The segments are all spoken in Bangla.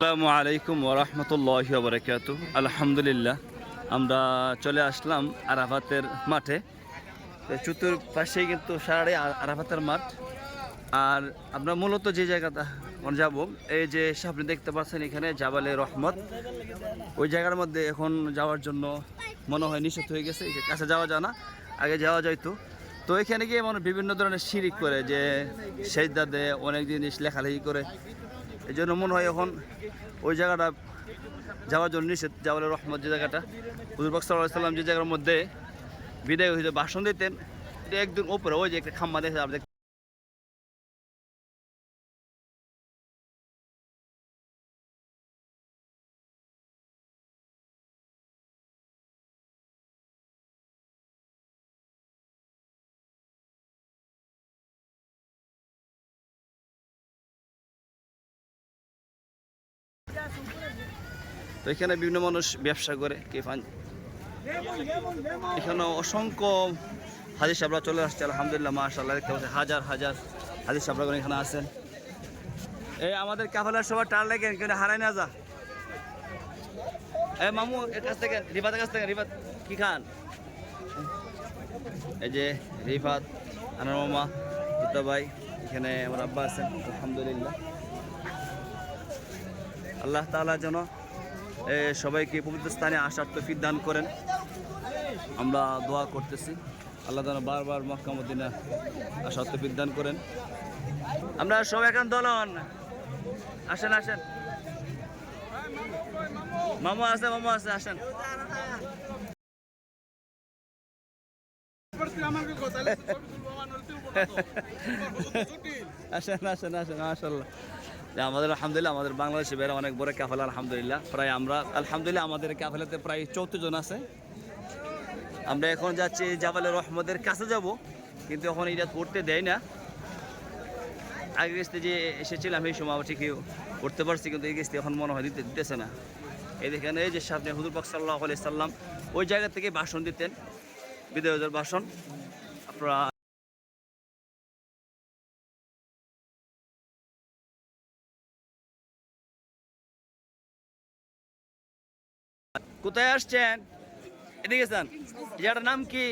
আসসালামু আলাইকুম ওয়া রাহমাতুল্লাহি ওয়া বারাকাতুহু। আলহামদুলিল্লাহ আমরা চলে আসলাম আরাফাতের মাঠে। চতুর্পাশেই কিন্তু সারাই আরাফাতের মাঠ। আর আমরা মূলত যে জায়গাটা যাব, এই যে আপনি দেখতে পাচ্ছেন এখানে জাবালে রহমত, ওই জায়গার মধ্যে এখন যাওয়ার জন্য মনে হয় নিষেধ হয়ে গেছে। কাছে যাওয়া যায় না, আগে যাওয়া যাইতো। তো এখানে গিয়ে মানে বিভিন্ন ধরনের শিরিক করে, যে সেজদা দেয়, অনেক জিনিস লেখালেখি করে। এই জন্য মনে হয় এখন ওই জায়গাটা যাওয়ার জন্য নিষেধ। জাবালে রহমত যে জায়গাটা, হুজুর পাক সাল্লাল্লাহু আলাইহি সাল্লাম যে জায়গার মধ্যে বিদায় হইতে ভাষণ দিতেন, এটা একদম উপরে ওই যে একটা খাম্বা দেখে আপনি। তো এখানে বিভিন্ন মানুষ ব্যবসা করে, এখানে অসংখ্য হাজির সাহেবরা চলে আসছে। আলহামদুলিল্লাহ, মাশাআল্লাহ, দেখতে পাচ্ছি হাজার হাজার হাজির সাহেবরা এখানে আছেন। এই আমাদের কাফেলার সবার টার লাগেন, কেন হারাই না যা। এই মামু এর কাছ থেকে, রিফাতের কাছ থেকে, রিফাত কি খান? এই যে রিফাত, আনার মামা, দুটা ভাই, এখানে আমার আব্বা আছেন। আলহামদুলিল্লাহ, আল্লাহ তাআলা যেন সবাইকে পবিত্র স্থানে আসার তৌফিক দান করেন। আমরা দোয়া করতেছি, আল্লাহ যেন বারবার মক্কা মদিনা আসার তৌফিক দান করেন। আমরা সব এখন দলন, আসেন আসেন, মামু আছে, মামু আছে, আসেন। আসেন আসেন আসেন, মাশাআল্লাহ। আমাদের আলহামদুলিল্লাহ আমাদের বাংলাদেশে বেড়ে অনেক বড় কাফেলা। আলহামদুলিল্লাহ প্রায় আমরা আলহামদুলিল্লাহ আমাদের কাফেলাতে প্রায় 14 জন আছে। আমরা এখন যাচ্ছি জাবালে রহমতের কাছে যাব, কিন্তু এখন এটা করতে দেয় না। আগের কিস্তি যে এসেছিলাম এই সময় ঠিকই করতে পারছি, কিন্তু এই কিস্তি এখন মনে হয় দিতেছে না। এই দেখেন, এই যে সামনে হুজুর পাক সাল্লাল্লাহু আলাইহি সাল্লাম ওই জায়গা থেকে ভাষণ দিতেন, বিদায়ের ভাষণ। আপনারা কোথায় আসছেন? এদিকে যান। এটার নাম কি?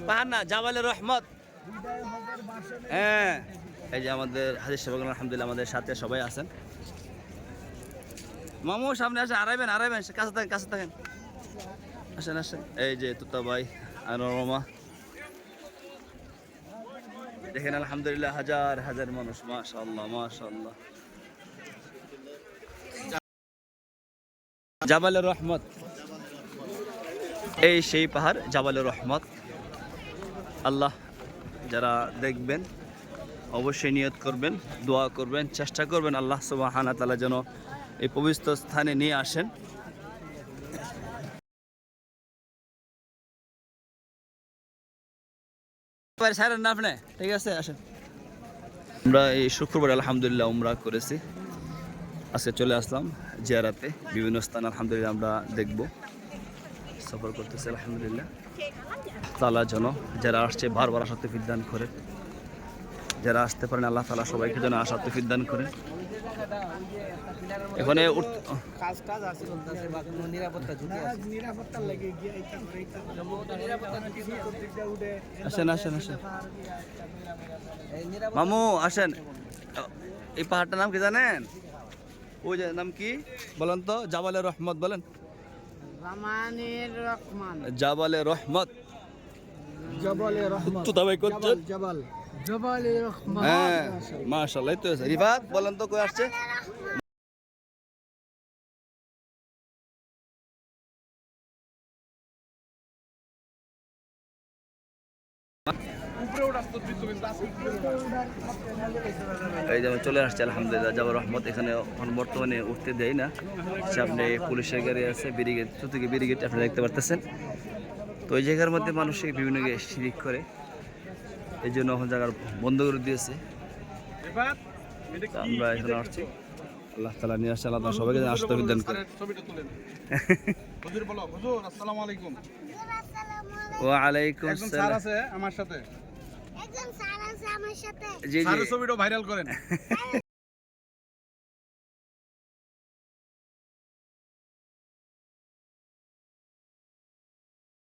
পাহাড় না, জাবালে রহমত। হ্যাঁ, এই যে আমাদের হাজির সাহেব আলহামদুলিল্লাহ আমাদের সাথে সবাই আছেন। মামু সামনে আসেন, আড়াইবেন আড়াইবেন, কাছে থাকেন কাছে থাকেন, আসেন আসেন। এই যে তুতা ভাই, আনোয়ার মামা, দেখেন আলহামদুলিল্লাহ হাজার হাজার মানুষ। মাশাআল্লাহ মাশাআল্লাহ। জাবালে রহমত, এই সেই পাহাড় জাবালে রহমত। আল্লাহ যারা দেখবেন অবশ্যই নিয়ত করবেন, দোয়া করবেন, চেষ্টা করবেন আল্লাহ সুবহানাহু ওয়া তাআলা যেন এই পবিত্র স্থানে নিয়ে আসেন। সারেন না আপনি, ঠিক আছে, আসেন। আমরা এই শুক্রবার আলহামদুলিল্লাহ উমরা করেছি, আজকে চলে আসলাম জিয়ারাতে। বিভিন্ন স্থান আলহামদুলিল্লাহ আমরা দেখব, সফর করতেছি। আলহামদুলিল্লাহ তাআলা যেন যারা আসছে বারবার আসার তৌফিক দান করে, যারা আসতে পারেন আল্লাহ তাআলা সবাইকে যেন আসার তৌফিক দান করেন। এখানে আসেন আসেন আসেন, মামু আসেন। এই পাহাড়টার নাম কি জানেন? ওই যে নাম কি বলেন তো? জাবালে রহমত বলেন। জাবালে রহমত, জাবালে রহমত, তো তবে করছেন জাবাল জাবালে রহমত। হ্যাঁ মাশাআল্লাহ। তো রিফাত বলেন তো কই আসছে? এই যে চলে আসছে আলহামদুলিল্লাহ জাবাল রহমত। এখানে বর্তমানে উঠতে দেয় না, সামনে পুলিশের গাড়ি আছে, ব্যারিকেড, চতুর্দিকে ব্যারিকেড আপনারা দেখতে পারতেছেন। তো ওই জায়গার মধ্যে মানুষ বিভিন্ন শিরিক করে, এই জন্য এখন জায়গা বন্ধ করে দিয়েছে। আমরা এখানে আসছি, আল্লাহ তাআলা নিয়ে আসছে, আল্লাহ সবাইকে আসতে বিধান করে। আসসালামু আলাইকুম। ওয়া আলাইকুম একজন স্যার আসসালাম। আছে আমার সাথে, একজন স্যার আছে আমার সাথে। জি জি, স্যারের ছবিটা ভাইরাল করেন।